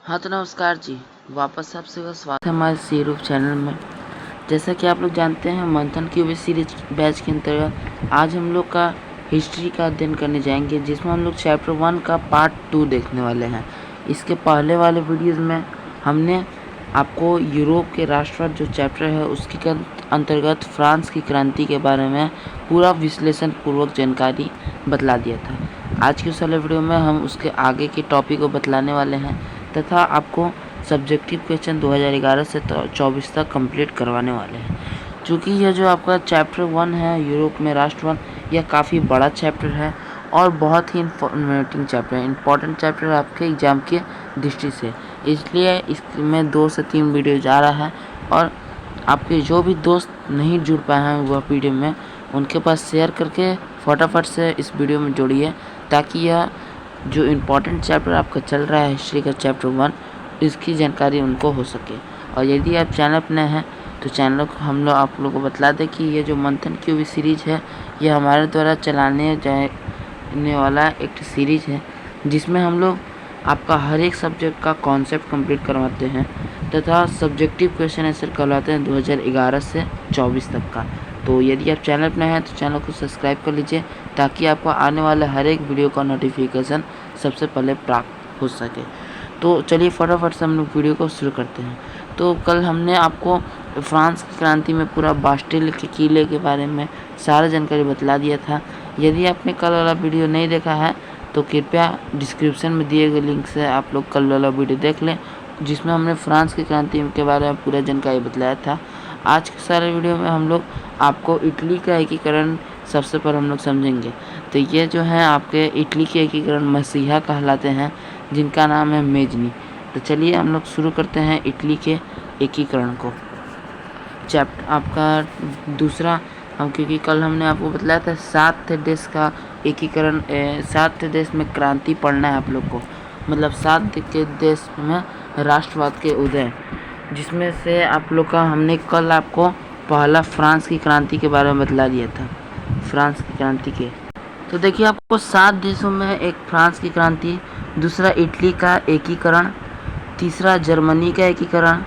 हाँ तो नमस्कार जी, वापस आप सबका स्वागत है हमारे सी रूप चैनल में। जैसा कि आप लोग जानते हैं, मंथन क्यूब सीरीज बैच के अंतर्गत आज हम लोग का हिस्ट्री का अध्ययन करने जाएंगे, जिसमें हम लोग चैप्टर 1 का पार्ट 2 देखने वाले हैं। इसके पहले वाले वीडियोज़ में हमने आपको यूरोप के राष्ट्रवाद जो चैप्टर है उसके अंतर्गत फ्रांस की क्रांति के बारे में पूरा विश्लेषण पूर्वक जानकारी बतला दिया था। आज के उस वाले वीडियो में हम उसके आगे के टॉपिक को बतलाने वाले हैं तथा आपको सब्जेक्टिव क्वेश्चन 2011 से 24 तक कंप्लीट करवाने वाले हैं। चूँकि यह जो आपका चैप्टर 1 है यूरोप में राष्ट्रवाद, यह काफ़ी बड़ा चैप्टर है और बहुत ही इन्फॉर्मेटिव चैप्टर है, इम्पॉर्टेंट चैप्टर है आपके एग्ज़ाम के दृष्टि से। इसलिए इसमें 2 से 3 वीडियो जा रहा है और आपके जो भी दोस्त नहीं जुड़ पाए हैं वह वीडियो में, उनके पास शेयर करके फटाफट से इस वीडियो में जोड़िए, ताकि यह जो इम्पोर्टेंट चैप्टर आपका चल रहा है हिस्ट्री का चैप्टर 1, इसकी जानकारी उनको हो सके। और यदि आप चैनल पर नए हैं तो चैनल को हम लोग आप लोगों को बतला दें कि ये जो मंथन क्यूब सीरीज है, ये हमारे द्वारा चलाने जाने वाला एक सीरीज है, जिसमें हम लोग आपका हर एक सब्जेक्ट का कॉन्सेप्ट कंप्लीट करवाते हैं तथा सब्जेक्टिव क्वेश्चन आंसर करवाते हैं 2011 से 24 तक का। तो यदि आप चैनल पर नए हैं तो चैनल को सब्सक्राइब कर लीजिए, ताकि आपको आने वाले हर एक वीडियो का नोटिफिकेशन सबसे पहले प्राप्त हो सके। तो चलिए फटाफट से हम लोग वीडियो को शुरू करते हैं। तो कल हमने आपको फ्रांस की क्रांति में पूरा बास्टिल के किले के बारे में सारा जानकारी बतला दिया था। यदि आपने कल वाला वीडियो नहीं देखा है तो कृपया डिस्क्रिप्शन में दिए गए लिंक से आप लोग कल वाला वीडियो देख लें, जिसमें हमने फ्रांस की क्रांति के बारे में पूरा जानकारी बतलाया था। आज के सारे वीडियो में हम लोग आपको इटली का एकीकरण सबसे पहले हम लोग समझेंगे। तो ये जो है आपके इटली के एकीकरण मसीहा कहलाते हैं, जिनका नाम है मेजनी। तो चलिए हम लोग शुरू करते हैं इटली के एकीकरण को। चैप्टर आपका दूसरा, क्योंकि कल हमने आपको बतलाया था 7 देश का एकीकरण, 7 देश में क्रांति पढ़ना है आप लोग को, मतलब 7 के देश में राष्ट्रवाद के उदय, जिसमें से आप लोग का हमने कल आपको पहला फ्रांस की क्रांति के बारे में बतला दिया था। फ्रांस की क्रांति के तो देखिए आपको 7 देशों में, एक फ्रांस की क्रांति, दूसरा इटली का एकीकरण, तीसरा जर्मनी का एकीकरण,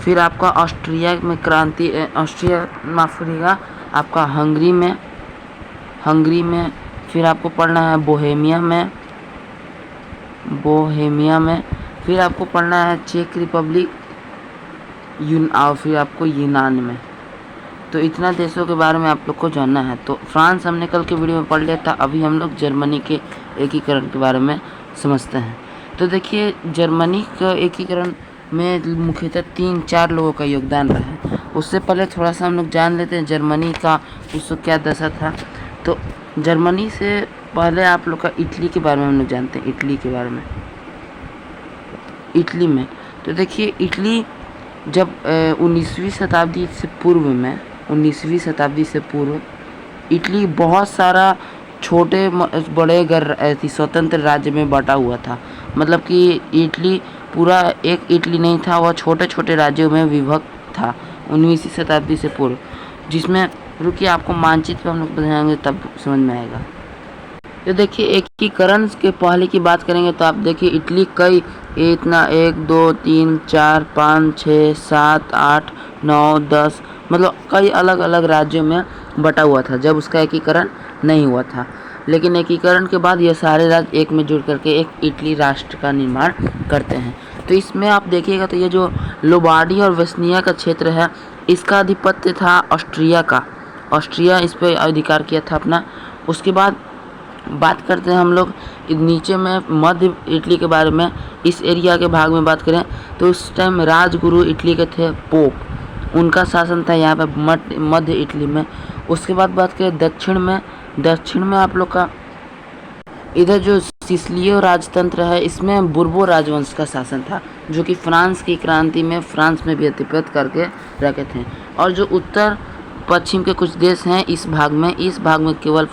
फिर आपका ऑस्ट्रिया में क्रांति, ऑस्ट्रिया माफ करिएगा, आपका हंगरी में, फिर आपको पढ़ना है बोहेमिया में, फिर आपको पढ़ना है चेक रिपब्लिक, और फिर आपको यूनान में। तो इतना देशों के बारे में आप लोग को जानना है। तो फ्रांस हमने कल के वीडियो में पढ़ लिया था, अभी हम लोग जर्मनी के एकीकरण के बारे में समझते हैं। तो देखिए जर्मनी का एकीकरण में मुख्यतः 3-4 लोगों का योगदान रहा है। उससे पहले थोड़ा सा हम लोग जान लेते हैं जर्मनी का उस वक्त क्या दशा था। तो जर्मनी से पहले आप लोग का इटली के बारे में हम लोग जानते हैं। इटली के बारे में, इटली में तो देखिए इटली जब 19वीं शताब्दी से पूर्व इटली बहुत सारा छोटे बड़े स्वतंत्र राज्य में बटा हुआ था। मतलब कि इटली पूरा एक इटली नहीं था, वह छोटे छोटे राज्यों में विभक्त था 19वीं शताब्दी से पूर्व, जिसमें रुकिए आपको मानचित्र पर हम लोग बताएंगे तब समझ में आएगा। तो देखिए एकीकरण के पहले की बात करेंगे तो आप देखिए इटली कई इतना 1 2 3 4 5 6 7 8 9 10 मतलब कई अलग अलग राज्यों में बटा हुआ था जब उसका एकीकरण नहीं हुआ था। लेकिन एकीकरण के बाद ये सारे राज्य एक में जुड़ करके एक इटली राष्ट्र का निर्माण करते हैं। तो इसमें आप देखिएगा तो ये जो लोम्बार्डी और वेस्निया का क्षेत्र है, इसका आधिपत्य था ऑस्ट्रिया का। ऑस्ट्रिया इस पर अधिकार किया था अपना। उसके बाद बात करते हैं हम लोग नीचे में मध्य इटली के बारे में। इस एरिया के भाग में बात करें तो उस टाइम राजगुरु इटली के थे पोप, उनका शासन था यहाँ पे मध्य इटली में। उसके बाद बात करें दक्षिण में आप लोग का इधर जो सिसिलियो राजतंत्र है, इसमें बुर्बो राजवंश का शासन था, जो कि फ्रांस की क्रांति में फ्रांस में भी अधिपत करके रखे थे। और जो उत्तर पश्चिम के कुछ देश हैं इस भाग में केवल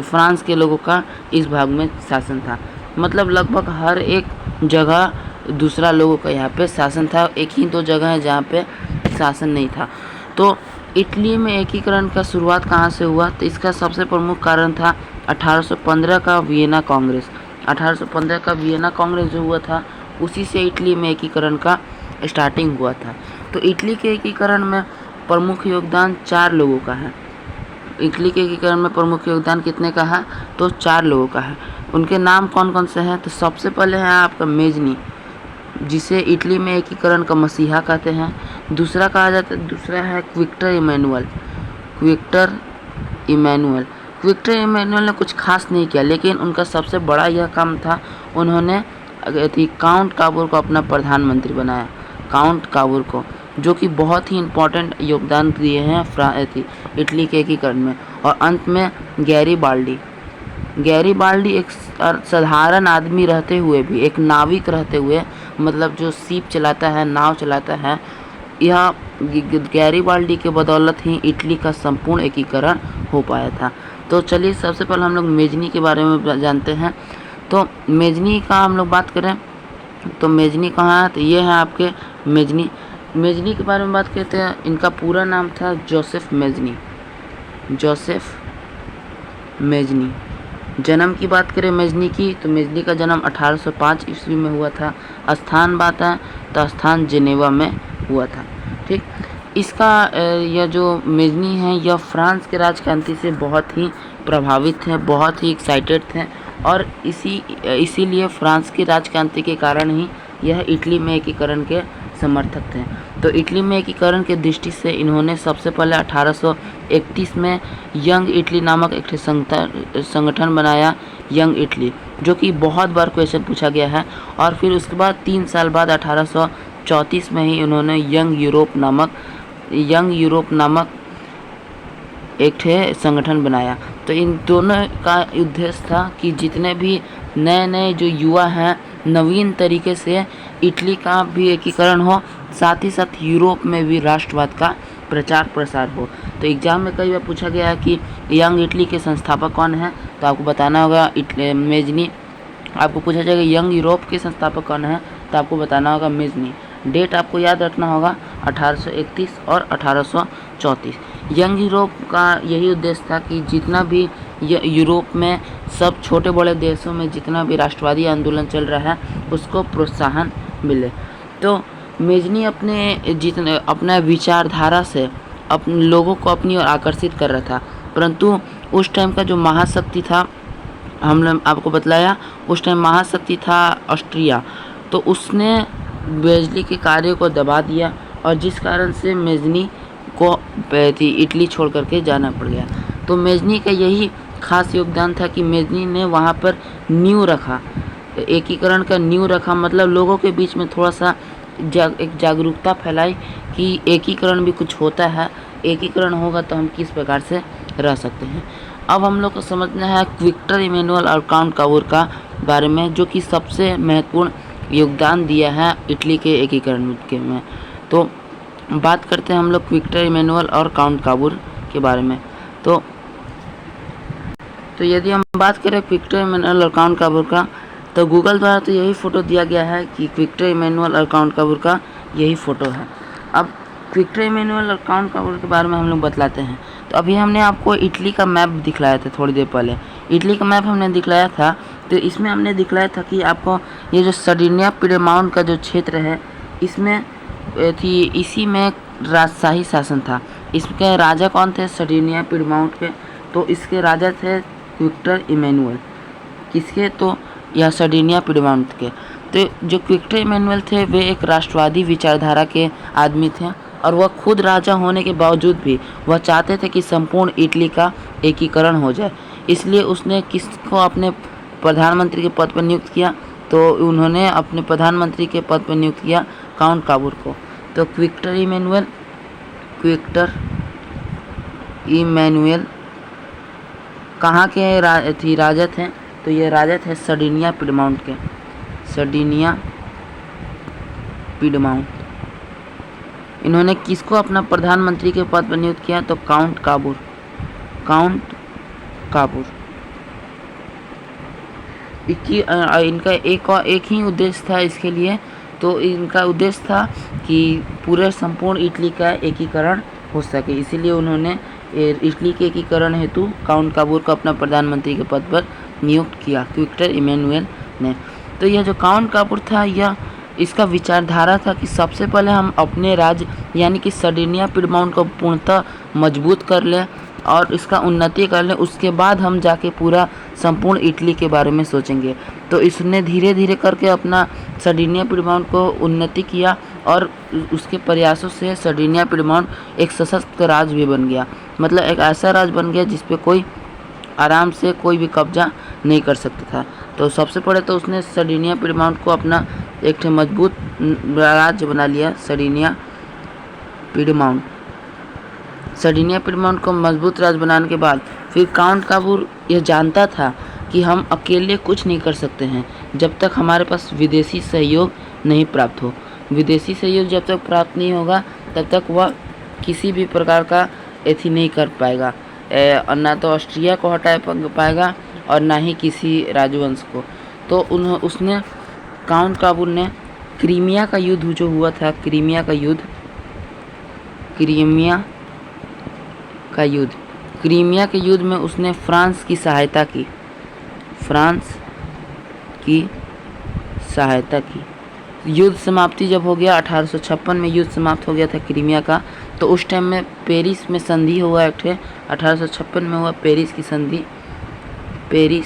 फ्रांस के लोगों का इस भाग में शासन था। मतलब लगभग हर एक जगह दूसरा लोगों का यहाँ पे शासन था, एक ही 2 जगह है जहाँ पे शासन नहीं था। तो इटली में एकीकरण का शुरुआत कहाँ से हुआ, तो इसका सबसे प्रमुख कारण था 1815 का वियना कांग्रेस। 1815 का वियना कांग्रेस जो हुआ था उसी से इटली में एकीकरण का स्टार्टिंग हुआ था। तो इटली के एकीकरण में प्रमुख योगदान 4 लोगों का है। इटली के एकीकरण में प्रमुख योगदान कितने का है? तो 4 लोगों का है। उनके नाम कौन कौन से हैं? तो सबसे पहले है आपका मेजनी, जिसे इटली में एकीकरण का मसीहा कहते हैं। दूसरा कहा जाता है, दूसरा है क्विक्टर इमैनुअल। क्विक्टर इमैनुअल ने कुछ खास नहीं किया, लेकिन उनका सबसे बड़ा यह काम था, उन्होंने काउंट काबूर को अपना प्रधानमंत्री बनाया। काउंट काबूर को, जो कि बहुत ही इम्पोर्टेंट योगदान दिए हैं इटली के एकीकरण में। और अंत में गैरीबाल्डी एक साधारण आदमी रहते हुए भी, एक नाविक रहते हुए, मतलब जो सीप चलाता है, नाव चलाता है, यह गैरीबाल्डी के बदौलत ही इटली का संपूर्ण एकीकरण हो पाया था। तो चलिए सबसे पहले हम लोग मेजनी के बारे में जानते हैं। तो मेजनी का हम लोग बात करें तो मेजनी कहाँ है? तो ये है आपके मेजनी के बारे में बात करते हैं। इनका पूरा नाम था जोसेफ मेजनी। जन्म की बात करें मेजनी की, तो मेजनी का जन्म 1805 ईस्वी में हुआ था। स्थान बात है तो स्थान जेनेवा में हुआ था। ठीक, इसका यह जो मेजनी है यह फ्रांस के राजक्रांति से बहुत ही प्रभावित है, बहुत ही एक्साइटेड थे, और इसीलिए फ्रांस की राजक्रांति के कारण ही यह इटली में एकीकरण के समर्थक थे। तो इटली में एकीकरण के दृष्टि से इन्होंने सबसे पहले 1831 में यंग इटली नामक एक संगठन बनाया, यंग इटली, जो कि बहुत बार क्वेश्चन पूछा गया है। और फिर उसके बाद 3 साल बाद 1834 में ही उन्होंने यंग यूरोप नामक एक संगठन बनाया। तो इन दोनों का उद्देश्य था कि जितने भी नए जो युवा हैं, नवीन तरीके से इटली का भी एकीकरण हो, साथ ही साथ यूरोप में भी राष्ट्रवाद का प्रचार प्रसार हो। तो एग्जाम में कई बार पूछा गया है कि यंग इटली के संस्थापक कौन है, तो आपको बताना होगा मेजनी। आपको पूछा जाएगा यंग यूरोप के संस्थापक कौन है, तो आपको बताना होगा मेजनी। डेट आपको याद रखना होगा 1831 और 1834। यंग यूरोप का यही उद्देश्य था कि जितना भी यूरोप में सब छोटे बड़े देशों में जितना भी राष्ट्रवादी आंदोलन चल रहा है उसको प्रोत्साहन मिले। तो मेजनी अपना विचारधारा से अपने लोगों को अपनी ओर आकर्षित कर रहा था, परंतु उस टाइम का जो महाशक्ति था, हमने आपको बतलाया, उस टाइम महाशक्ति था ऑस्ट्रिया। तो उसने मेजनी के कार्य को दबा दिया, और जिस कारण से मेजनी को इटली छोड़ करके जाना पड़ गया। तो मेजनी का यही खास योगदान था कि मेजनी ने वहाँ पर नींव रखा, एकीकरण का नींव रखा, मतलब लोगों के बीच में थोड़ा सा एक जागरूकता फैलाई कि एकीकरण भी कुछ होता है, एकीकरण होगा तो हम किस प्रकार से रह सकते हैं। अब हम लोग को समझना है क्विक्टर इमैनुअल और काउंट काबूर का बारे में, जो कि सबसे महत्वपूर्ण योगदान दिया है इटली के एकीकरण में। तो बात करते हैं हम लोग क्विक्टर इमैनुअल और काउंट काबूर के बारे में। तो यदि हम बात करें क्विक्टर इमैनुअल और काउंट काबूर का, तो गूगल द्वारा तो यही फ़ोटो दिया गया है कि क्विक्टर इमैनुअल और काउंट काबूर का यही फ़ोटो है। अब क्विक्टर इमैनुअल और काउंट काबूर के बारे में हम लोग बतलाते हैं। तो अभी हमने आपको इटली का मैप दिखलाया था, थोड़ी देर पहले इटली का मैप हमने दिखलाया था। तो इसमें हमने दिखलाया था कि आपको ये जो सर्डिनिया पिएमोंट का जो क्षेत्र है, इसमें इसी में राजशाही शासन था। इसके राजा कौन थे? सर्डिनिया पिएमोंट के। तो इसके राजा थे क्विक्टर इमैनुअल। किसके? तो यह सर्डिनिया पिएमोंट के। तो जो क्विक्टर इमैनुअल थे वे एक राष्ट्रवादी विचारधारा के आदमी थे, और वह खुद राजा होने के बावजूद भी वह चाहते थे कि संपूर्ण इटली का एकीकरण हो जाए। इसलिए उसने किसको अपने प्रधानमंत्री के पद पर नियुक्त किया? तो उन्होंने अपने प्रधानमंत्री के पद पर नियुक्त किया काउंट काबूर को। तो क्विक्टर इमैनुअल कहाँ के राजा थे? तो ये राजा थे सर्डिनिया पिएमोंट के। सर्डिनिया पिएमोंट। इन्होंने किसको अपना प्रधानमंत्री के पद पर नियुक्त किया? तो काउंट काबूर। इनका एक ही उद्देश्य था इसके लिए। तो इनका उद्देश्य था कि पूरे संपूर्ण इटली का एकीकरण हो सके, इसीलिए उन्होंने इटली के एकीकरण हेतु काउंट काबूर को अपना प्रधानमंत्री के पद पर नियुक्त किया, क्विक्टर इमैनुअल ने। तो यह जो काउंट कापूर था, यह इसका विचारधारा था कि सबसे पहले हम अपने राज्य यानी कि सर्डिनिया पिडमाउंट को पूर्णतः मजबूत कर लें और इसका उन्नति कर लें, उसके बाद हम जाके पूरा संपूर्ण इटली के बारे में सोचेंगे। तो इसने धीरे धीरे करके अपना सर्डिनिया पिडमाउंट को उन्नति किया और उसके प्रयासों से सर्डिनिया पिडमाउंट एक सशक्त राज्य भी बन गया, मतलब एक ऐसा राज्य बन गया जिस पे कोई आराम से कोई भी कब्जा नहीं कर सकता था। तो सबसे पहले तो उसने सर्डिनिया पिडमाउंट को अपना एक मजबूत राज्य बना लिया। सर्डिनिया पिडमाउंट को मजबूत राज्य बनाने के बाद फिर काउंट काबूर यह जानता था कि हम अकेले कुछ नहीं कर सकते हैं जब तक हमारे पास विदेशी सहयोग नहीं प्राप्त हो। विदेशी सहयोग जब तक प्राप्त नहीं होगा तब तक वह किसी भी प्रकार का एथी नहीं कर पाएगा, ना तो ऑस्ट्रिया को हटा पाएगा और ना ही किसी राजवंश को। तो उसने काउंट काबूर ने क्रीमिया का युद्ध जो हुआ था, क्रीमिया के युद्ध में उसने फ्रांस की सहायता की। युद्ध समाप्ति जब हो गया 1856 में युद्ध समाप्त हो गया था क्रीमिया का, तो उस टाइम में पेरिस में संधि हुआ, एक 1856 में हुआ पेरिस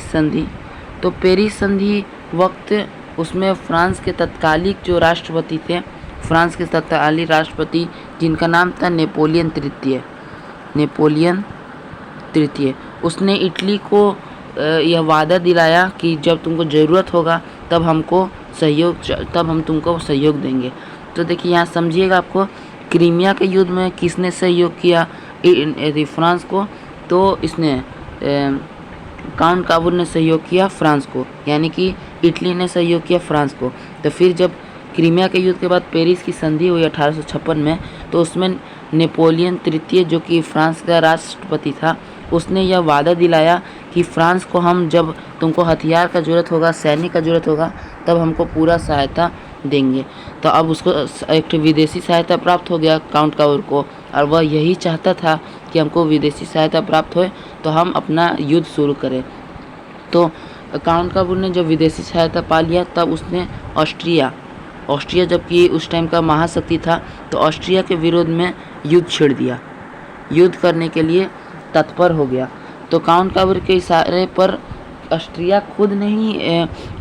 संधि। तो पेरिस संधि वक्त उसमें फ्रांस के तत्कालिक जो राष्ट्रपति थे, जिनका नाम था नेपोलियन तृतीय, उसने इटली को यह वादा दिलाया कि जब तुमको ज़रूरत होगा तब हम तुमको सहयोग देंगे। तो देखिए यहाँ समझिएगा, आपको क्रीमिया के युद्ध में किसने सहयोग किया फ्रांस को, तो इसने काउंट काबूर ने सहयोग किया फ्रांस को, यानी कि इटली ने सहयोग किया फ्रांस को। तो फिर जब क्रीमिया के युद्ध के बाद पेरिस की संधि हुई 1856 में, तो उसमें नेपोलियन तृतीय जो कि फ्रांस का राष्ट्रपति था, उसने यह वादा दिलाया कि फ्रांस को हम जब तुमको हथियार का ज़रूरत होगा, सैनिक का ज़रूरत होगा, तब हमको पूरा सहायता देंगे। तो अब उसको एक विदेशी सहायता प्राप्त हो गया काउंट काबूर को, और वह यही चाहता था कि हमको विदेशी सहायता प्राप्त होए तो हम अपना युद्ध शुरू करें। तो काउंट काबूर ने जब विदेशी सहायता पा लिया, तब उसने ऑस्ट्रिया जबकि उस टाइम का महाशक्ति था, तो ऑस्ट्रिया के विरोध में युद्ध छेड़ दिया, युद्ध करने के लिए तत्पर हो गया। तो काउंट काबूर के इशारे पर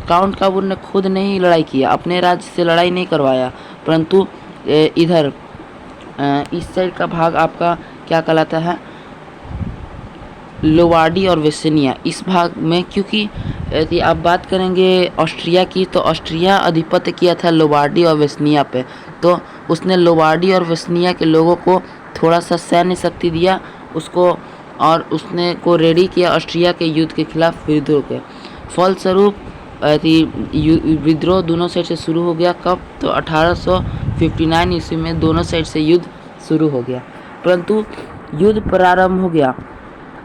काउंट काबूर ने खुद नहीं लड़ाई किया, अपने राज्य से लड़ाई नहीं करवाया, परंतु इधर इस साइड का भाग आपका क्या कहलाता है, लोवार्डी और वेस्टर्निया, इस भाग में, क्योंकि यदि आप बात करेंगे ऑस्ट्रिया की, तो ऑस्ट्रिया अधिपत्य किया था लोवार्डी और वेस्टर्निया पे। तो उसने लोवार्डी और वेस्टर्निया के लोगों को थोड़ा सा सैन्य शक्ति दिया उसको, और उसने को रेडी किया ऑस्ट्रिया के युद्ध के खिलाफ विद्रोह के। फलस्वरूप विद्रोह दोनों साइड से शुरू हो गया। कब? तो 1859 ईस्वी में दोनों साइड से युद्ध शुरू हो गया। परंतु युद्ध प्रारंभ हो गया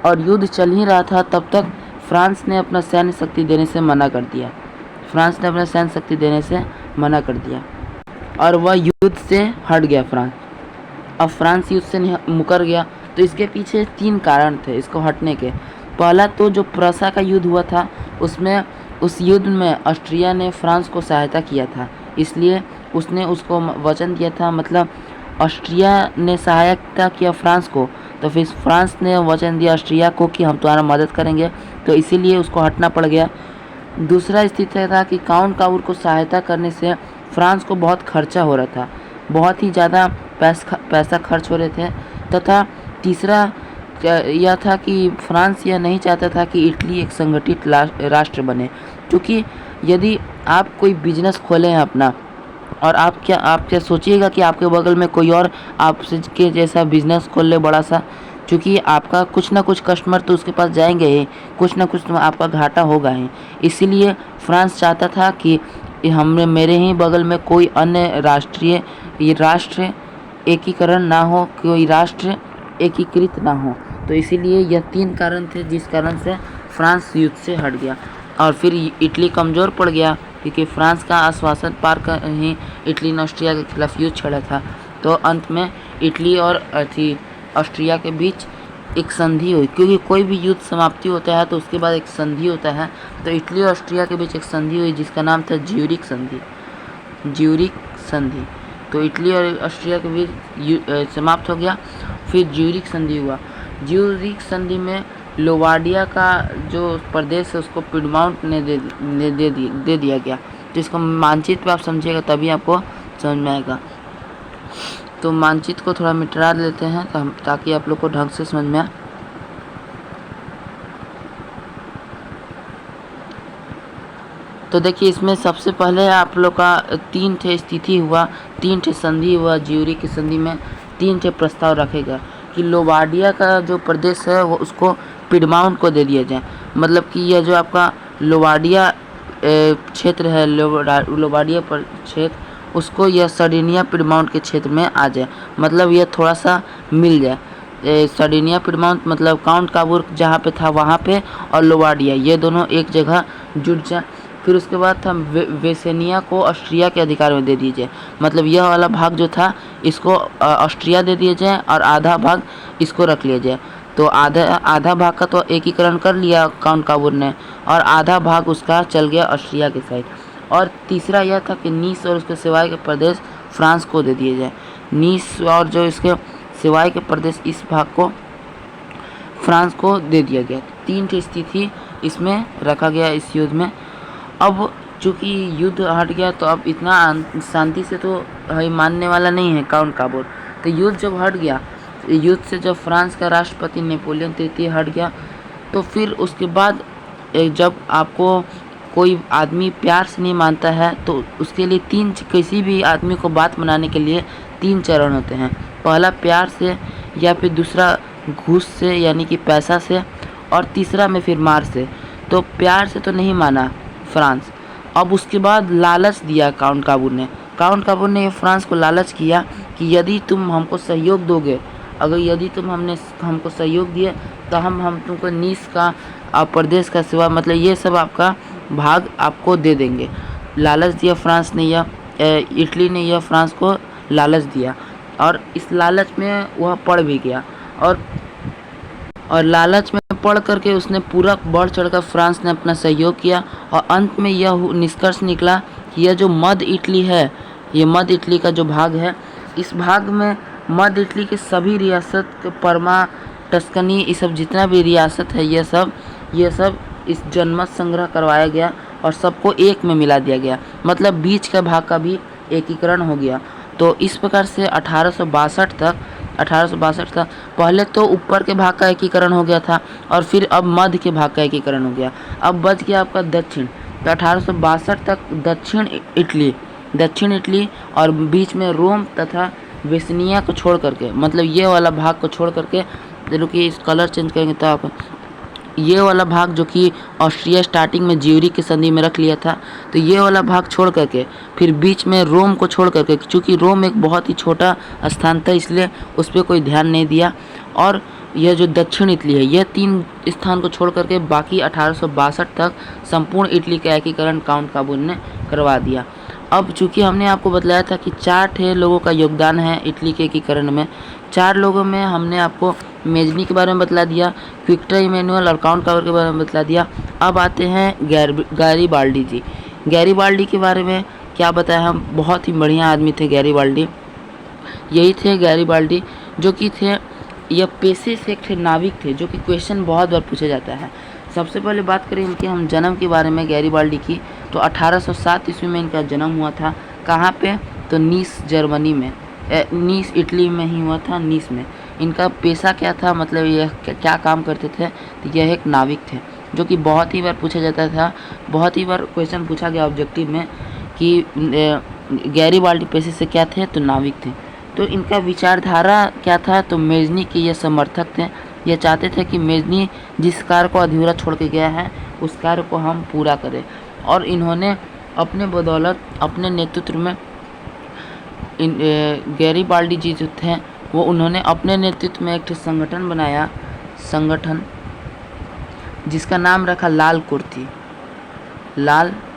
और युद्ध चल ही रहा था, तब तक फ्रांस ने अपना सैन्य शक्ति देने से मना कर दिया और वह युद्ध से हट गया फ्रांस। अब फ्रांस युद्ध से मुकर गया। तो इसके पीछे 3 कारण थे इसको हटने के। पहला तो जो प्रसा का युद्ध हुआ था, उस युद्ध में ऑस्ट्रिया ने फ्रांस को सहायता किया था, इसलिए उसने उसको वचन दिया था, मतलब ऑस्ट्रिया ने सहायता किया फ्रांस को, तो फिर फ्रांस ने वचन दिया ऑस्ट्रिया को कि हम तुम्हारा मदद करेंगे, तो इसीलिए उसको हटना पड़ गया। दूसरा स्थिति था कि काउंट काबूर को सहायता करने से फ्रांस को बहुत खर्चा हो रहा था, बहुत ही ज़्यादा पैसा खर्च हो रहे थे। तथा तीसरा यह था कि फ्रांस यह नहीं चाहता था कि इटली एक संगठित राष्ट्र बने, क्योंकि यदि आप कोई बिजनेस खोले हैं अपना, और आप क्या सोचिएगा कि आपके बगल में कोई और आपसे के जैसा बिजनेस खोल ले बड़ा सा, क्योंकि आपका कुछ ना कुछ कस्टमर तो उसके पास जाएंगे ही, कुछ ना कुछ तो आपका घाटा होगा ही। इसीलिए फ्रांस चाहता था कि मेरे ही बगल में कोई अन्य राष्ट्र एकीकरण ना हो, कोई राष्ट्र एकीकृत ना हो। तो इसीलिए यह 3 कारण थे जिस कारण से फ्रांस युद्ध से हट गया। और फिर इटली कमज़ोर पड़ गया, क्योंकि फ्रांस का आश्वासन पार कर ही इटली ने ऑस्ट्रिया के खिलाफ युद्ध छेड़ा था। तो अंत में इटली और ऑस्ट्रिया के बीच एक संधि हुई, क्योंकि कोई भी युद्ध समाप्ति होता है तो उसके बाद एक संधि होता है। तो इटली और ऑस्ट्रिया के बीच एक संधि हुई जिसका नाम था ज्यूरिख संधि। ज्यूरिख संधि। तो इटली और ऑस्ट्रिया के बीच समाप्त हो गया। फिर ज्यूरिख संधि हुआ। ज्यूरिख संधि में लोवाडिया का जो प्रदेश है उसको पिडमाउंट ने दे दिया गया। तो इसको मानचित्र पे आप समझिएगा तभी आपको समझ में आएगा। तो मानचित्र को थोड़ा मिटा लेते हैं ताकि आप लोग को ढंग से समझ में आए। तो देखिए इसमें सबसे पहले आप लोग का 3 ठे स्थिति हुआ, 3 ठे संधि हुआ। ज्यूरिख की संधि में 3 ठे प्रस्ताव रखेगा कि लोवाडिया का जो प्रदेश है वो उसको पिडमाउंट को दे दिया जाए। मतलब कि यह जो आपका लोवाडिया क्षेत्र है, लोवाडिया पर क्षेत्र, उसको यह सर्डिनिया पिडमाउंट के क्षेत्र में आ जाए। मतलब यह थोड़ा सा मिल जाए। सर्डिनिया पिडमाउंट मतलब काउंट काबूर जहाँ पे था वहाँ पे, और लोवाडिया ये दोनों एक जगह जुड़ जाए। फिर उसके बाद था वेसेनिया को ऑस्ट्रिया के अधिकार में दे दीजिए। मतलब यह वाला भाग जो था इसको ऑस्ट्रिया दे दिया जाए और आधा भाग इसको रख लिया जाए। तो आधा भाग का तो एकीकरण कर लिया काउंट काबूर ने, और आधा भाग उसका चल गया ऑस्ट्रिया के साइड। और तीसरा यह था कि नीस और उसके सिवाय के प्रदेश फ्रांस को दे दिए जाए। नीस और जो इसके सिवाय के प्रदेश इस भाग को फ्रांस को दे दिया गया। 3 ठे स्थिति इसमें रखा गया इस युद्ध में। अब चूँकि युद्ध हट गया तो अब इतना शांति से तो मानने वाला नहीं है काउंट काबूर। तो युद्ध जब हट गया, युद्ध से जब फ्रांस का राष्ट्रपति नेपोलियन तृतीय हट गया, तो फिर उसके बाद जब आपको कोई आदमी प्यार से नहीं मानता है तो उसके लिए किसी भी आदमी को बात मनाने के लिए 3 चरण होते हैं। पहला प्यार से, या फिर दूसरा घूस से यानी कि पैसा से, और तीसरा में फिर मार से। तो प्यार से तो नहीं माना फ्रांस। अब उसके बाद लालच दिया काउंट काबूर ने। काउंट काबूर ने फ्रांस को लालच किया कि यदि तुम हमको सहयोग दोगे, यदि तुम हमको सहयोग दिए तो हम तुमको नीस का प्रदेश का सिवा मतलब ये सब आपका भाग आपको दे देंगे। लालच दिया फ्रांस ने, या इटली ने यह फ्रांस को लालच दिया, और इस लालच में वह पड़ भी गया। और लालच में पढ़ करके उसने पूरा बढ़ चढ़कर फ्रांस ने अपना सहयोग किया। और अंत में यह निष्कर्ष निकला कि यह जो मध्य इटली है, ये मध्य इटली का जो भाग है, इस भाग में मध्य इटली के सभी रियासत, परमा, टस्कनी, ये सब जितना भी रियासत है ये सब इस जनमत संग्रह करवाया गया और सबको एक में मिला दिया गया। मतलब बीच का भाग का भी एकीकरण हो गया। तो इस प्रकार से 1862 तक पहले तो ऊपर के भाग का एकीकरण हो गया था, और फिर अब मध्य के भाग का एकीकरण हो गया। अब बच गया आपका दक्षिण। तो 1862 तक दक्षिण इटली और बीच में रोम तथा वेसनिया को छोड़ करके, मतलब ये वाला भाग को छोड़ करके, रुकिए इस कलर चेंज करेंगे तो आप ये वाला भाग जो कि ऑस्ट्रिया स्टार्टिंग में ज्यूरिख की संधि में रख लिया था, तो ये वाला भाग छोड़ करके फिर बीच में रोम को छोड़ करके, चूँकि रोम एक बहुत ही छोटा स्थान था इसलिए उस पर कोई ध्यान नहीं दिया। और यह जो दक्षिण इटली है, यह 3 स्थान को छोड़ करके बाकी 1862 तक संपूर्ण इटली का एकीकरण काउंट काबूर ने करवा दिया। अब चूँकि हमने आपको बतलाया था कि 4 ठे लोगों का योगदान है इटली के एकीकरण में। 4 लोगों में हमने आपको मेजनी के बारे में बतला दिया, विक्टर इमैनुअल और काउंट काबूर के बारे में बतला दिया। अब आते हैं गैरीबाल्डी जी। गैरीबाल्डी के बारे में क्या बताया हम, बहुत ही बढ़िया आदमी थे गैरीबाल्डी। यही थे गैरीबाल्डी जो कि थे, यह पेशे से एक नाविक थे, जो कि क्वेश्चन बहुत बार पूछा जाता है। सबसे पहले बात करें इनके हम जन्म के बारे में गैरीबाल्डी की, तो 1807 ईस्वी में इनका जन्म हुआ था। कहाँ पे, तो नीस जर्मनी में, नीस इटली में ही हुआ था, नीस में। इनका पेशा क्या था, मतलब यह क्या काम करते थे, तो यह एक नाविक थे, जो कि बहुत ही बार पूछा जाता था। बहुत ही बार क्वेश्चन पूछा गया ऑब्जेक्टिव में कि गैरीबाल्डी पेशे से क्या थे, तो नाविक थे। तो इनका विचारधारा क्या था, तो मेजनी के ये समर्थक थे। ये चाहते थे कि मेजनी जिस कार्य को अधूरा छोड़ के गया है उस कार्य को हम पूरा करें। और इन्होंने अपने बदौलत, अपने नेतृत्व में, गैरीबाल्डी जी जो थे वो उन्होंने अपने नेतृत्व में एक संगठन बनाया, जिसका नाम रखा लाल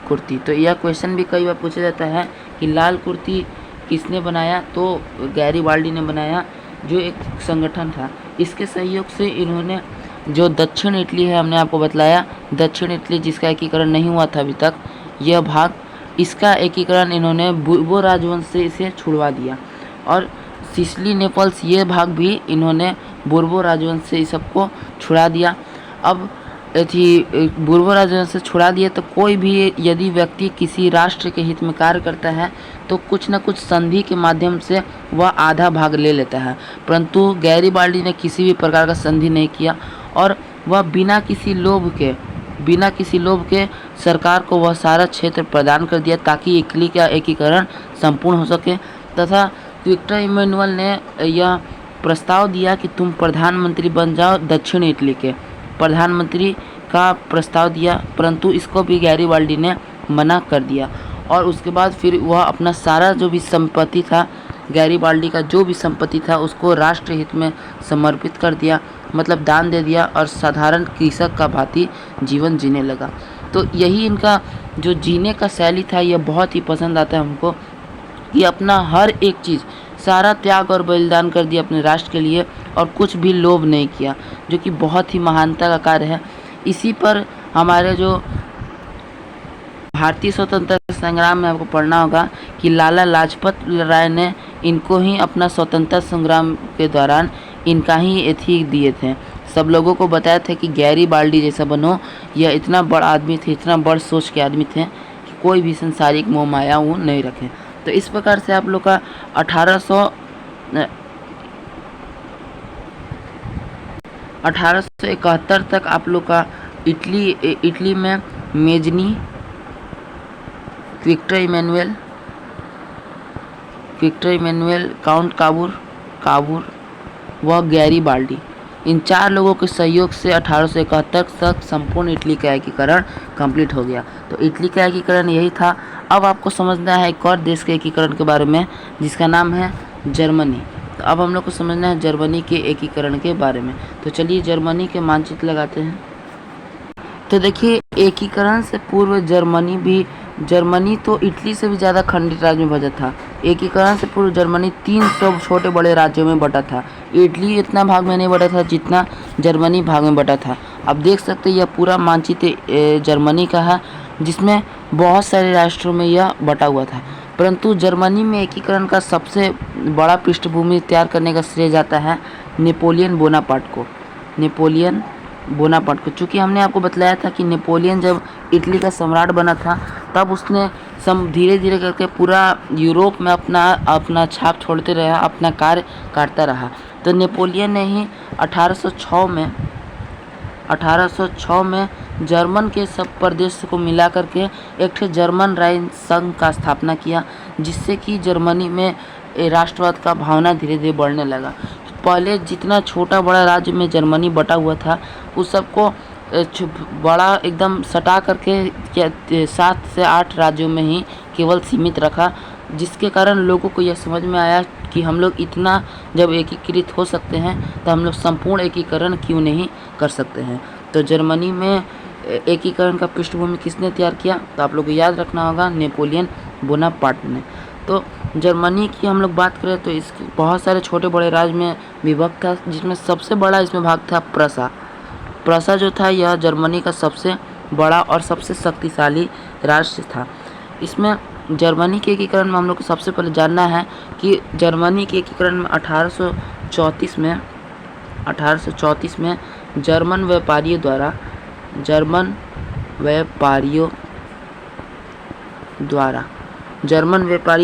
कुर्ती। तो यह क्वेश्चन भी कई बार पूछा जाता है कि लाल कुर्ती किसने बनाया, तो गैरीबाल्डी ने बनाया, जो एक संगठन था। इसके सहयोग से इन्होंने जो दक्षिण इटली है, हमने आपको बतलाया दक्षिण इटली जिसका एकीकरण नहीं हुआ था अभी तक, यह भाग, इसका एकीकरण इन्होंने बूर्बो राजवंश से इसे छुड़वा दिया। और सिसिली नेपल्स ये भाग भी इन्होंने बूर्बो राजवंश से इस सबको छुड़ा दिया। अब बूर्बो राजवंश से छुड़ा दिया तो कोई भी यदि व्यक्ति किसी राष्ट्र के हित में कार्य करता है तो कुछ न कुछ संधि के माध्यम से वह आधा भाग ले लेता है, परंतु गैरिबाल्डी ने किसी भी प्रकार का संधि नहीं किया और वह बिना किसी लोभ के सरकार को वह सारा क्षेत्र प्रदान कर दिया ताकि इटली का एकीकरण संपूर्ण हो सके। तथा विक्टर इमैनुअल ने यह प्रस्ताव दिया कि तुम प्रधानमंत्री बन जाओ दक्षिण इटली के, प्रधानमंत्री का प्रस्ताव दिया, परंतु इसको भी गैरिबाल्डी ने मना कर दिया। और उसके बाद फिर वह अपना सारा जो भी संपत्ति था, गैरिबाल्डी का जो भी संपत्ति था उसको राष्ट्र हित में समर्पित कर दिया, मतलब दान दे दिया और साधारण कृषक का भांति जीवन जीने लगा। तो यही इनका जो जीने का शैली था यह बहुत ही पसंद आता है हमको, कि अपना हर एक चीज़ सारा त्याग और बलिदान कर दिया अपने राष्ट्र के लिए और कुछ भी लोभ नहीं किया, जो कि बहुत ही महानता का कार्य है। इसी पर हमारे जो भारतीय स्वतंत्रता संग्राम में आपको पढ़ना होगा कि लाला लाजपत राय ने इनको ही अपना स्वतंत्रता संग्राम के दौरान इनका ही एथी दिए थे। सब लोगों को बताया था कि गैरिबाल्डी जैसा बनो, यह इतना बड़ा आदमी थे, इतना बड़ सोच के आदमी थे कि कोई भी संसारिक मोह माया वो नहीं रखे। तो इस प्रकार से आप लोग का 1871 तक आप लोग का इटली में Mazzini, Victor Emmanuel, Count Cavour व गैरिबाल्डी, इन 4 लोगों के सहयोग से 1871 तक संपूर्ण इटली का एकीकरण कंप्लीट हो गया। तो इटली का एकीकरण यही था। अब आपको समझना है एक और देश के एकीकरण के बारे में जिसका नाम है जर्मनी। तो अब हम लोग को समझना है जर्मनी के एकीकरण के बारे में। तो चलिए जर्मनी के मानचित्र लगाते हैं। तो देखिए एकीकरण से पूर्व जर्मनी तो इटली से भी ज़्यादा खंडित राज्य में बटा था। एकीकरण से पूर्व जर्मनी 300 छोटे बड़े राज्यों में बटा था। इटली इतना भाग में नहीं बटा था जितना जर्मनी भाग में बटा था। अब देख सकते हैं यह पूरा मानचित्र जर्मनी का है जिसमें बहुत सारे राष्ट्रों में यह बटा हुआ था। परंतु जर्मनी में एकीकरण का सबसे बड़ा पृष्ठभूमि तैयार करने का श्रेय जाता है नेपोलियन बोनापार्ट को। चूँकि हमने आपको बतलाया था कि नेपोलियन जब इटली का सम्राट बना था तब उसने धीरे धीरे करके पूरा यूरोप में अपना छाप छोड़ते रहा, अपना कार्य करता रहा। तो नेपोलियन ने ही 1806 में जर्मन के सब प्रदेश को मिला करके एक जर्मन राइन संघ का स्थापना किया, जिससे कि जर्मनी में राष्ट्रवाद का भावना धीरे धीरे बढ़ने लगा। पहले जितना छोटा बड़ा राज्य में जर्मनी बटा हुआ था उस सबको बड़ा एकदम सटा करके 7 से 8 राज्यों में ही केवल सीमित रखा, जिसके कारण लोगों को यह समझ में आया कि हम लोग इतना जब एकीकृत हो सकते हैं तो हम लोग संपूर्ण एकीकरण क्यों नहीं कर सकते हैं। तो जर्मनी में एकीकरण का पृष्ठभूमि किसने तैयार किया? तो आप लोग को याद रखना होगा नेपोलियन बोनापार्ट ने। तो जर्मनी की हम लोग बात करें तो इसके बहुत सारे छोटे बड़े राज्य में विभक्त था, जिसमें सबसे बड़ा इसमें भाग था प्रसा जो था यह जर्मनी का सबसे बड़ा और सबसे शक्तिशाली राष्ट्र था। इसमें जर्मनी के एकीकरण में हम लोग को सबसे पहले जानना है कि जर्मनी के एकीकरण में 1834 में जर्मन व्यापारियों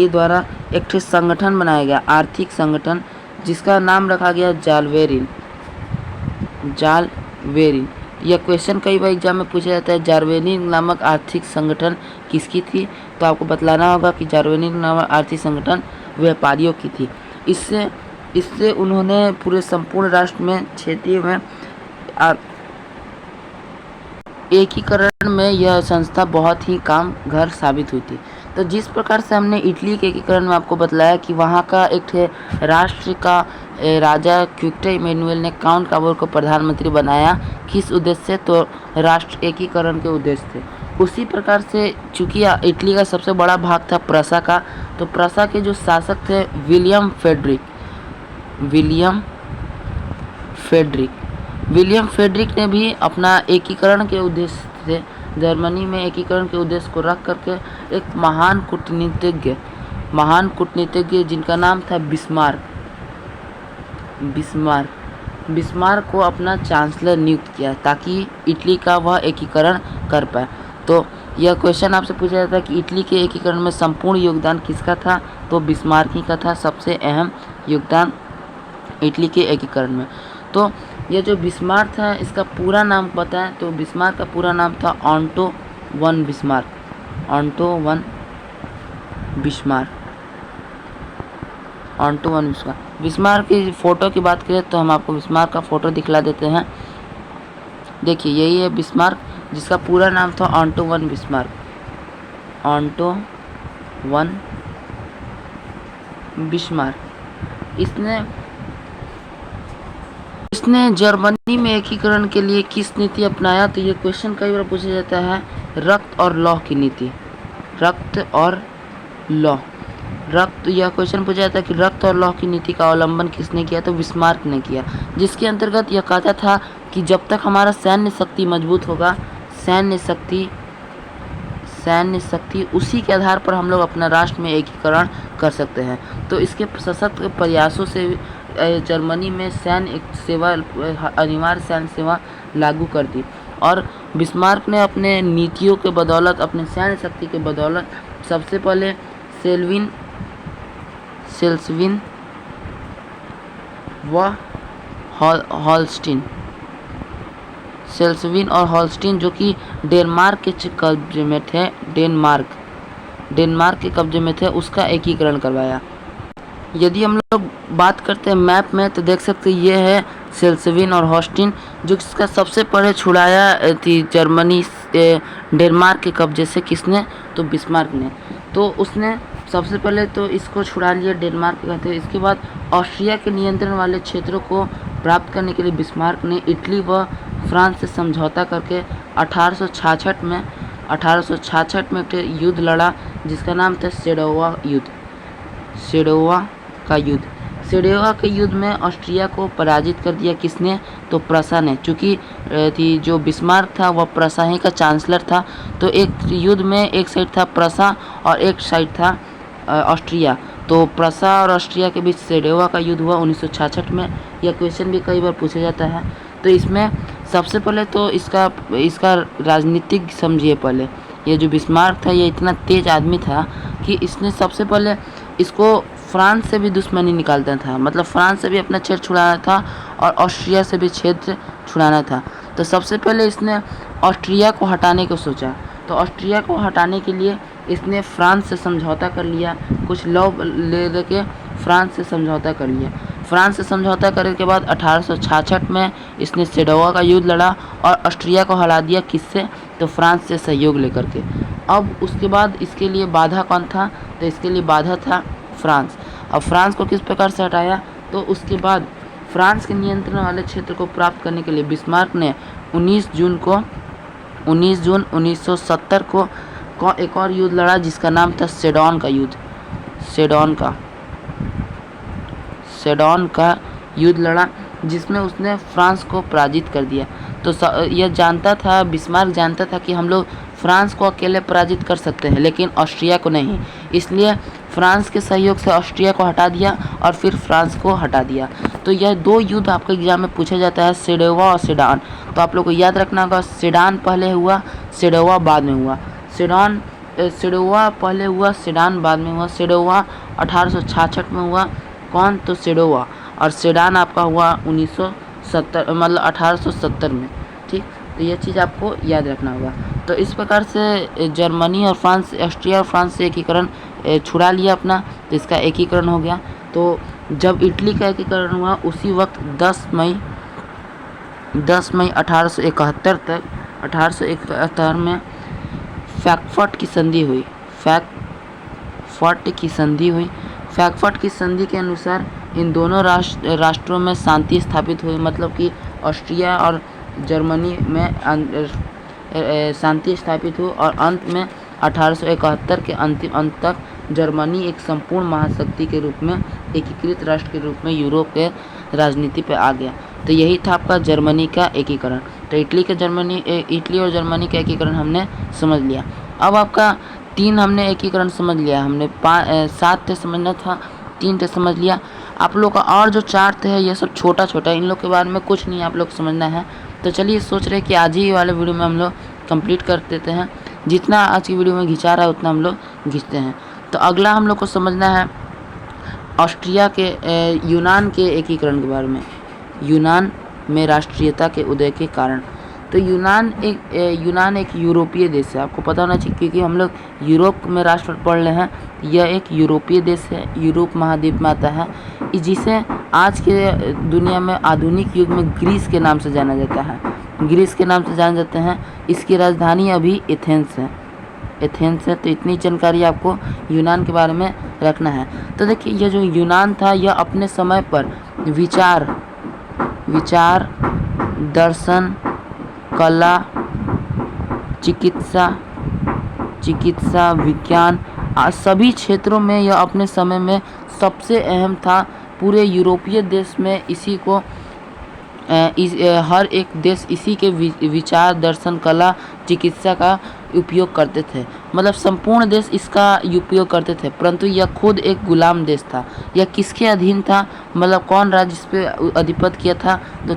द्वारा एक संगठन बनाया गया, आर्थिक संगठन, जिसका नाम रखा गया जालवेरिन। यह क्वेश्चन कई बार एग्जाम में पूछा जाता है, जालवेरिन नामक आर्थिक संगठन किसकी थी? तो आपको बतलाना होगा कि जालवेरिन नामक आर्थिक संगठन व्यापारियों की थी। इससे उन्होंने पूरे संपूर्ण राष्ट्र में क्षेत्रीय में एकीकरण में यह संस्था बहुत ही कामगार साबित हुई थी। तो जिस प्रकार से हमने इटली के एकीकरण में आपको बतलाया कि वहाँ का एक राष्ट्र का राजा विक्टर इमैनुअल ने काउंट काबूर को प्रधानमंत्री बनाया, किस उद्देश्य से? तो राष्ट्र एकीकरण के उद्देश्य से। उसी प्रकार से चूँकि इटली का सबसे बड़ा भाग था प्रसा का, तो प्रसा के जो शासक थे विलियम फेडरिक। विलियम फेडरिक ने भी अपना एकीकरण के उद्देश्य से जर्मनी में एकीकरण के उद्देश्य को रख करके एक महान कूटनीतिज्ञ जिनका नाम था बिस्मार्क को अपना चांसलर नियुक्त किया ताकि इटली का वह एकीकरण कर पाए। तो यह क्वेश्चन आपसे पूछा जाता है कि इटली के एकीकरण में संपूर्ण योगदान किसका था, तो बिस्मार्क ही का था। सबसे अहम योगदान इटली के एकीकरण में। तो यह जो बिस्मार्क था इसका पूरा नाम बताएं तो बिस्मार्क का पूरा नाम था ऑटो वन बिस्मार्क। बिस्मार्क की फ़ोटो की बात करें तो हम आपको बिस्मार्क का फ़ोटो दिखला देते हैं। देखिए यही है बिस्मार्क, जिसका पूरा नाम था ऑटो वन बिस्मार्क। इसने जर्मनी में एकीकरण के लिए किस नीति अपनाया, तो ये क्वेश्चन कई बार पूछा जाता है। रक्त और लौह की नीति। यह क्वेश्चन पूछा जाता है कि रक्त और लौह की नीति का अवलंबन किसने किया, तो बिस्मार्क ने किया, जिसके अंतर्गत यह कहता था कि जब तक हमारा सैन्य शक्ति मजबूत होगा, सैन्य शक्ति उसी के आधार पर हम लोग अपना राष्ट्र में एकीकरण कर सकते हैं। तो इसके सशक्त प्रयासों से जर्मनी में अनिवार्य सैन्य सेवा लागू कर दी और बिस्मार्क ने अपने नीतियों के बदौलत, अपने सैन्य शक्ति के बदौलत सबसे पहले सेल्सविन और हॉलस्टीन जो कि डेनमार्क के कब्जे में थे, डेनमार्क के कब्जे में थे, उसका एकीकरण करवाया। यदि हम लोग बात करते हैं मैप में तो देख सकते हैं ये है सेल्सविन और हॉलस्टीन, जो इसका सबसे पहले छुड़ाया थी जर्मनी डेनमार्क के कब्जे से। किसने, तो बिस्मार्क ने। तो उसने सबसे पहले तो इसको छुड़ा लिया, डेनमार्क कहते हैं। इसके बाद ऑस्ट्रिया के नियंत्रण वाले क्षेत्रों को प्राप्त करने के लिए बिस्मार्क ने इटली व फ्रांस से समझौता करके 1866 में एक युद्ध लड़ा जिसका नाम था सेडोवा के युद्ध में ऑस्ट्रिया को पराजित कर दिया। किसने, तो प्रसा ने। चूँकि जो बिस्मार्क था वह प्रसा ही का चांसलर था, तो एक युद्ध में एक साइड था प्रसा और एक साइड था ऑस्ट्रिया। तो प्रसा और ऑस्ट्रिया के बीच सेडोवा का युद्ध हुआ 1966 में। यह क्वेश्चन भी कई बार पूछा जाता है। तो इसमें सबसे पहले तो इसका राजनीतिक समझिए। पहले ये जो बिस्मार्क था ये इतना तेज आदमी था कि इसने सबसे पहले इसको फ्रांस से भी दुश्मनी निकालता था, मतलब फ्रांस से भी अपना क्षेत्र छुड़ाना था और ऑस्ट्रिया से भी क्षेत्र छुड़ाना था। तो सबसे पहले इसने ऑस्ट्रिया को हटाने को सोचा। तो ऑस्ट्रिया को हटाने के लिए इसने फ्रांस से समझौता कर लिया, कुछ लॉ ले के फ्रांस से समझौता कर लिया। फ्रांस से समझौता करने के बाद 1866 में इसने सेडोवा का युद्ध लड़ा और ऑस्ट्रिया को हरा दिया। किससे, तो फ्रांस से सहयोग लेकर के। अब उसके बाद इसके लिए बाधा कौन था, तो इसके लिए बाधा था फ्रांस। अब फ्रांस को किस प्रकार से हटाया, तो उसके बाद फ्रांस के नियंत्रण वाले क्षेत्र को प्राप्त करने के लिए बिस्मार्क ने 19 जून 1970 को एक और युद्ध लड़ा जिसका नाम था सेडोन का युद्ध लड़ा, जिसमें उसने फ्रांस को पराजित कर दिया। तो यह बिस्मार्क जानता था कि हम लोग फ्रांस को अकेले पराजित कर सकते हैं लेकिन ऑस्ट्रिया को नहीं, इसलिए फ्रांस के सहयोग से ऑस्ट्रिया को हटा दिया और फिर फ्रांस को हटा दिया। तो यह दो युद्ध आपके एग्जाम में पूछा जाता है, सेडोवा और सेडान। तो आप लोग को याद रखना होगा, सेडान पहले हुआ, सेडोवा बाद में हुआ। सेडोवा पहले हुआ, सेडान बाद में हुआ। सेडोवा 1866 में हुआ, कौन, तो सेडोवा, और सेडान आपका हुआ 1970 मतलब 1870 में। ठीक, तो यह चीज़ आपको याद रखना होगा। तो इस प्रकार से जर्मनी और फ्रांस, ऑस्ट्रिया और फ्रांस से एकीकरण छुड़ा लिया अपना, तो इसका एकीकरण हो गया। तो जब इटली का एकीकरण हुआ उसी वक्त 10 मई 1871 में फ्रैंकफर्ट की संधि हुई। फ्रैंकफर्ट की संधि के अनुसार इन दोनों राष्ट्रों में शांति स्थापित हुई, मतलब कि ऑस्ट्रिया और जर्मनी में शांति स्थापित हुई और अंत में 1871 के अंतिम अंत तक जर्मनी एक संपूर्ण महाशक्ति के रूप में, एकीकृत राष्ट्र के रूप में यूरोप के राजनीति पे आ गया। तो यही था आपका जर्मनी का एकीकरण। तो इटली और जर्मनी का एकीकरण हमने समझ लिया। अब आपका 3 हमने एकीकरण समझ लिया, हमने 7 थे समझना था, 3 थे समझ लिया। आप लोग का और जो 4 थे ये सब छोटा छोटा, इन लोग के बारे में कुछ नहीं आप लोग समझना है। तो चलिए सोच रहे कि आज ही वाले वीडियो में हम लोग कंप्लीट कर देते हैं। जितना आज की वीडियो में घिंचा रहा है उतना हम लोग घिंचते हैं। तो अगला हम लोग को समझना है ऑस्ट्रिया के यूनान के एकीकरण के बारे में। यूनान में राष्ट्रीयता के उदय के कारण। तो यूनान एक यूरोपीय देश है, आपको पता होना चाहिए क्योंकि हम लोग यूरोप में राष्ट्र पढ़ रहे हैं। यह एक यूरोपीय देश है, यूरोप महाद्वीप में आता है, जिसे आज के दुनिया में आधुनिक युग में ग्रीस के नाम से जाना जाता है। ग्रीस के नाम से जाने जाते हैं। इसकी राजधानी अभी एथेंस है। तो इतनी जानकारी आपको यूनान के बारे में रखना है। तो देखिए यह जो यूनान था यह अपने समय पर विचार, दर्शन, कला, चिकित्सा, विज्ञान सभी क्षेत्रों में यह अपने समय में सबसे अहम था। पूरे यूरोपीय देश में इसी को हर एक देश इसी के विचार, दर्शन, कला, चिकित्सा का उपयोग करते थे। मतलब संपूर्ण देश इसका उपयोग करते थे, परंतु यह खुद एक गुलाम देश था। यह किसके अधीन था, मतलब कौन राज्य इस पे अधिपत्य किया था, तो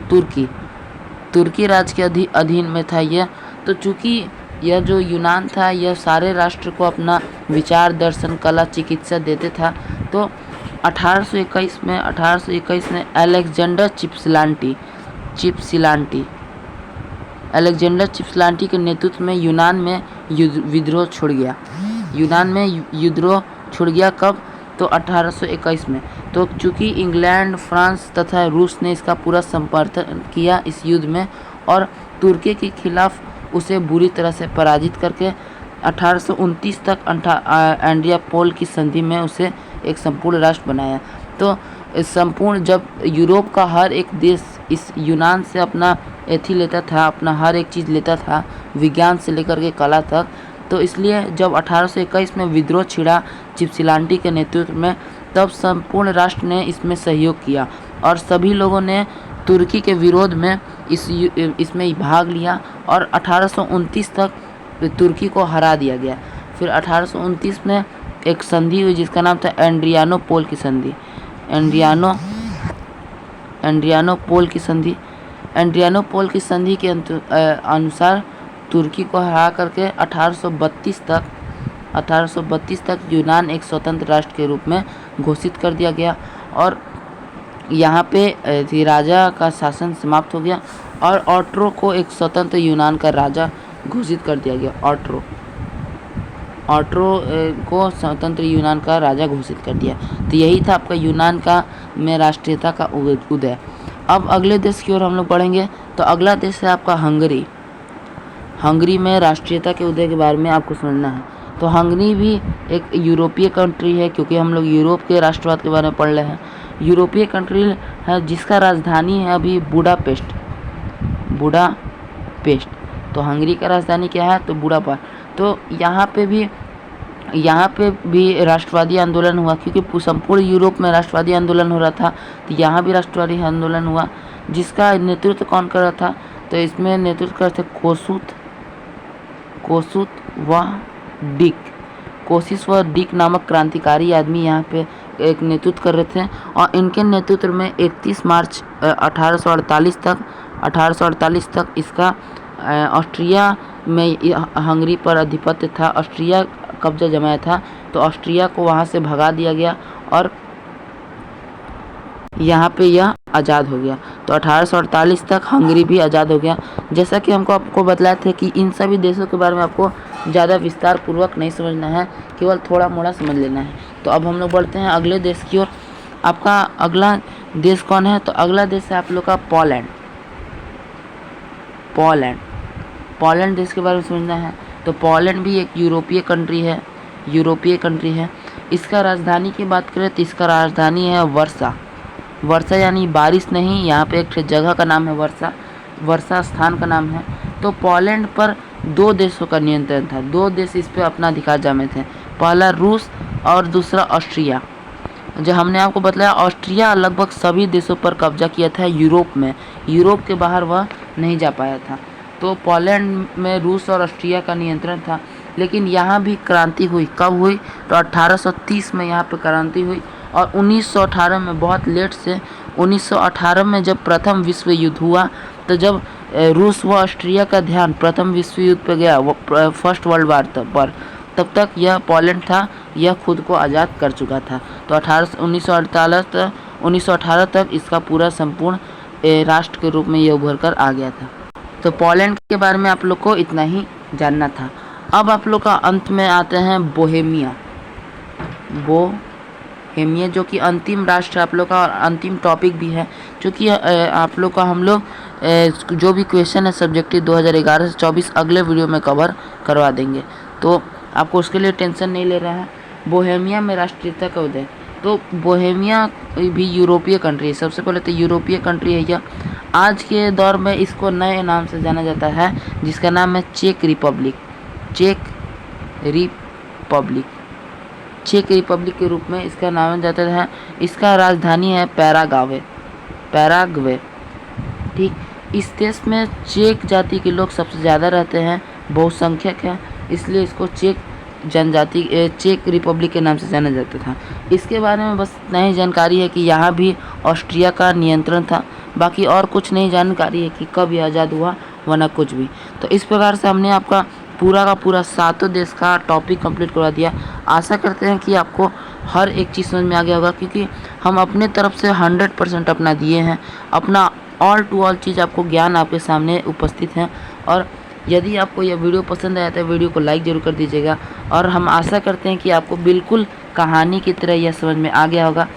तुर्की राज्य के अधीन में था यह। तो चूँकि यह जो यूनान था यह सारे राष्ट्र को अपना विचार, दर्शन, कला, चिकित्सा देते था। तो 1821 में अलेक्जेंडर चिप्सलांटी के नेतृत्व में यूनान में विद्रोह छुड़ गया। कब, तो 1821 में। तो चूँकि इंग्लैंड, फ्रांस तथा रूस ने इसका पूरा समर्थन किया इस युद्ध में, और तुर्की के खिलाफ उसे बुरी तरह से पराजित करके 1829 तक एंड्रियापोल की संधि में उसे एक संपूर्ण राष्ट्र बनाया। तो संपूर्ण जब यूरोप का हर एक देश इस यूनान से अपना लेता था, अपना हर एक चीज़ लेता था, विज्ञान से लेकर के कला तक। तो इसलिए जब 1821 में विद्रोह छिड़ा चिप्सलांटी के नेतृत्व में, तब संपूर्ण राष्ट्र ने इसमें सहयोग किया और सभी लोगों ने तुर्की के विरोध में इसमें भाग लिया और 1829 तक तुर्की को हरा दिया गया। फिर 1829 में एक संधि हुई जिसका नाम था एड्रियानोपोल की संधि। एड्रियानोपोल की संधि के अनुसार तुर्की को हरा करके 1832 तक यूनान एक स्वतंत्र राष्ट्र के रूप में घोषित कर दिया गया और यहाँ पे राजा का शासन समाप्त हो गया और ऑट्रो को एक स्वतंत्र यूनान का राजा घोषित कर दिया गया। ऑट्रो को स्वतंत्र यूनान का राजा घोषित कर दिया। तो यही था आपका यूनान का में राष्ट्रीयता का उदय। अब अगले देश की ओर हम लोग बढ़ेंगे। तो अगला देश है आपका हंगरी। हंगरी में राष्ट्रीयता के उदय के बारे में आपको समझना है। तो हंगरी भी एक यूरोपीय कंट्री है, क्योंकि हम लोग यूरोप के राष्ट्रवाद के बारे में पढ़ रहे हैं। यूरोपीय कंट्री है जिसका राजधानी है अभी बुडापेस्ट। तो हंगरी का राजधानी क्या है, तो बुडापेस्ट। तो यहाँ पे भी राष्ट्रवादी आंदोलन हुआ, क्योंकि संपूर्ण यूरोप में राष्ट्रवादी आंदोलन हो रहा था। तो यहाँ भी राष्ट्रवादी आंदोलन हुआ, जिसका नेतृत्व कौन कर रहा था, तो इसमें नेतृत्व कर रहे थे कोशिश व डिक नामक क्रांतिकारी आदमी यहाँ पे एक नेतृत्व कर रहे थे। और इनके नेतृत्व में 31 मार्च 1848 तक इसका ऑस्ट्रिया में हंगरी पर अधिपत्य था। ऑस्ट्रिया कब्जा जमाया था, तो ऑस्ट्रिया को वहाँ से भगा दिया गया और यहाँ पे यह आज़ाद हो गया। तो 1848 तक हंगरी भी आज़ाद हो गया। जैसा कि आपको बतलाए थे कि इन सभी देशों के बारे में आपको ज़्यादा विस्तार पूर्वक नहीं समझना है, केवल थोड़ा मोड़ा समझ लेना है। तो अब हम लोग बढ़ते हैं अगले देश की ओर। आपका अगला देश कौन है, तो अगला देश है आप लोग का पोलैंड देश के बारे में समझना है। तो पोलैंड भी एक यूरोपीय कंट्री है। इसका राजधानी की बात करें तो इसका राजधानी है वर्षा यानी बारिश नहीं, यहाँ पे एक जगह का नाम है वर्षा स्थान का नाम है। तो पोलैंड पर 2 देशों का नियंत्रण था। 2 देश इस पे अपना अधिकार जमाए थे, पहला रूस और दूसरा ऑस्ट्रिया। जो हमने आपको बताया ऑस्ट्रिया लगभग सभी देशों पर कब्जा किया था यूरोप में, यूरोप के बाहर वह नहीं जा पाया था। तो पोलैंड में रूस और ऑस्ट्रिया का नियंत्रण था, लेकिन यहाँ भी क्रांति हुई। कब हुई? तो 1830 में यहाँ पर क्रांति हुई और 1918 में, बहुत लेट से 1918 में जब प्रथम विश्व युद्ध हुआ, तो जब रूस व ऑस्ट्रिया का ध्यान प्रथम विश्व युद्ध पर गया, वो फर्स्ट वर्ल्ड वार पर, तब तक यह पोलैंड था, यह खुद को आज़ाद कर चुका था। तो 1918 तक इसका पूरा संपूर्ण राष्ट्र के रूप में यह उभर कर आ गया था। तो पोलैंड के बारे में आप लोग को इतना ही जानना था। अब आप लोग का अंत में आते हैं बोहेमिया, जो कि अंतिम राष्ट्र आप लोग का और अंतिम टॉपिक भी है, क्योंकि आप लोग का हम लोग जो भी क्वेश्चन है सब्जेक्टिव 2011 से 24 अगले वीडियो में कवर करवा देंगे, तो आपको उसके लिए टेंशन नहीं ले रहा है। बोहेमिया में राष्ट्रीयता का उदय, तो बोहेमिया भी यूरोपीय कंट्री है। सबसे पहले तो यूरोपीय कंट्री है यह। आज के दौर में इसको नए नाम से जाना जाता है, जिसका नाम है चेक रिपब्लिक के रूप में इसका नाम जाता है। इसका राजधानी है पैराग्वे। ठीक, इस देश में चेक जाति के लोग सबसे ज़्यादा रहते हैं, बहुसंख्यक है, इसलिए इसको चेक रिपब्लिक के नाम से जाना जाता था। इसके बारे में बस इतना ही जानकारी है कि यहाँ भी ऑस्ट्रिया का नियंत्रण था, बाकी और कुछ नहीं जानकारी है कि कब यह आज़ाद हुआ, वरना कुछ भी। तो इस प्रकार से हमने आपका पूरा का पूरा 7 देश का टॉपिक कंप्लीट करवा दिया। आशा करते हैं कि आपको हर एक चीज़ समझ में आ गया होगा, क्योंकि हम अपने तरफ से 100% अपना दिए हैं, अपना ऑल टू ऑल चीज़ आपको ज्ञान आपके सामने उपस्थित है। और यदि आपको यह वीडियो पसंद आया तो वीडियो को लाइक ज़रूर कर दीजिएगा, और हम आशा करते हैं कि आपको बिल्कुल कहानी की तरह यह समझ में आ गया होगा।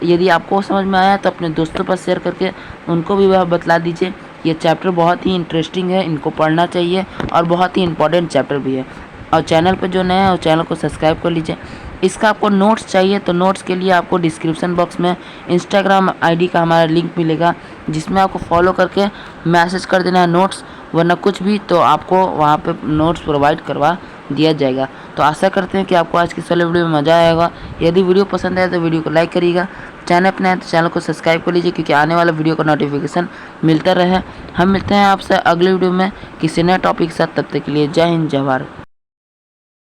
यदि आपको समझ में आया तो अपने दोस्तों पर शेयर करके उनको भी वह बतला दीजिए। ये चैप्टर बहुत ही इंटरेस्टिंग है, इनको पढ़ना चाहिए और बहुत ही इंपॉर्टेंट चैप्टर भी है। और चैनल पर जो नया है वो चैनल को सब्सक्राइब कर लीजिए। इसका आपको नोट्स चाहिए तो नोट्स के लिए आपको डिस्क्रिप्शन बॉक्स में इंस्टाग्राम आईडी का हमारा लिंक मिलेगा, जिसमें आपको फॉलो करके मैसेज कर देना है नोट्स, वरना कुछ भी तो आपको वहाँ पे नोट्स प्रोवाइड करवा दिया जाएगा। तो आशा करते हैं कि आपको आज की इस वाले वीडियो में मज़ा आएगा। यदि वीडियो पसंद आए तो वीडियो को लाइक करिएगा, चैनल पर नए हैं तो चैनल को सब्सक्राइब कर लीजिए, क्योंकि आने वाला वीडियो का नोटिफिकेशन मिलता रहे। हम मिलते हैं आपसे अगले वीडियो में किसी नए टॉपिक के साथ, तब तक के लिए जय हिंद जय भारत।